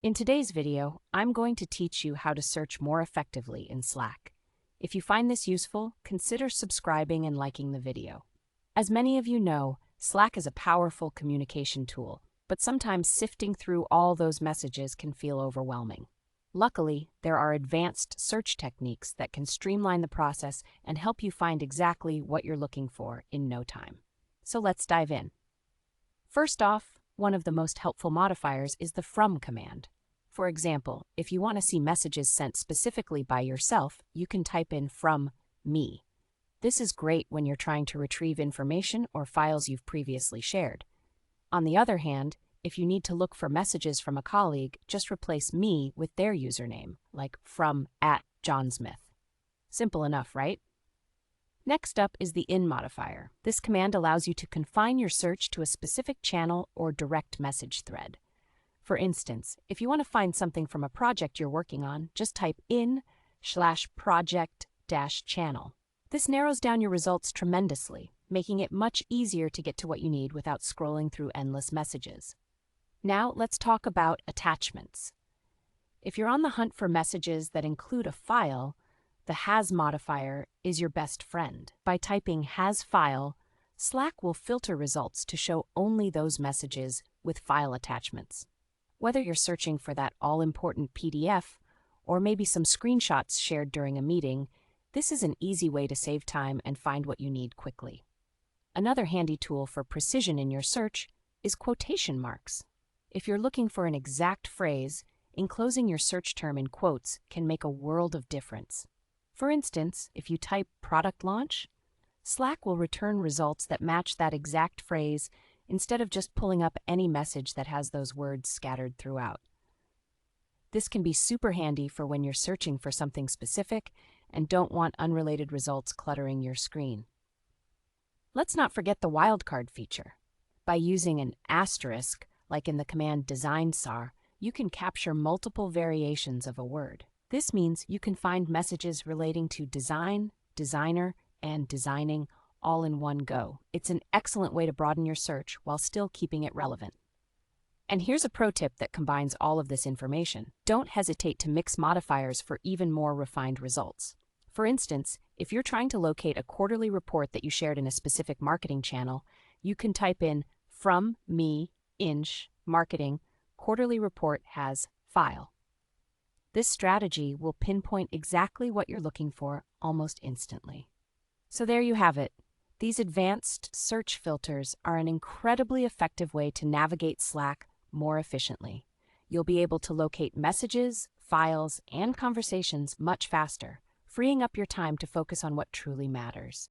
In today's video, I'm going to teach you how to search more effectively in Slack. If you find this useful, consider subscribing and liking the video. As many of you know, Slack is a powerful communication tool, but sometimes sifting through all those messages can feel overwhelming. Luckily, there are advanced search techniques that can streamline the process and help you find exactly what you're looking for in no time. So let's dive in. First off, one of the most helpful modifiers is the from command. For example, if you want to see messages sent specifically by yourself, you can type in from me. This is great when you're trying to retrieve information or files you've previously shared. On the other hand, if you need to look for messages from a colleague, just replace me with their username, like from@johnsmith. Simple enough, right? Next up is the in modifier. This command allows you to confine your search to a specific channel or direct message thread. For instance, if you want to find something from a project you're working on, just type in/project-channel. This narrows down your results tremendously, making it much easier to get to what you need without scrolling through endless messages. Now let's talk about attachments. If you're on the hunt for messages that include a file, the has modifier is your best friend. By typing has file, Slack will filter results to show only those messages with file attachments. Whether you're searching for that all-important PDF or maybe some screenshots shared during a meeting, this is an easy way to save time and find what you need quickly. Another handy tool for precision in your search is quotation marks. If you're looking for an exact phrase, enclosing your search term in quotes can make a world of difference. For instance, if you type product launch, Slack will return results that match that exact phrase instead of just pulling up any message that has those words scattered throughout. This can be super handy for when you're searching for something specific and don't want unrelated results cluttering your screen. Let's not forget the wildcard feature. By using an asterisk, like in the command design_sar, you can capture multiple variations of a word. This means you can find messages relating to design, designer, and designing all in one go. It's an excellent way to broaden your search while still keeping it relevant. And here's a pro tip that combines all of this information. Don't hesitate to mix modifiers for even more refined results. For instance, if you're trying to locate a quarterly report that you shared in a specific marketing channel, you can type in from me inch marketing quarterly report has file. This strategy will pinpoint exactly what you're looking for almost instantly. So there you have it. These advanced search filters are an incredibly effective way to navigate Slack more efficiently. You'll be able to locate messages, files, and conversations much faster, freeing up your time to focus on what truly matters.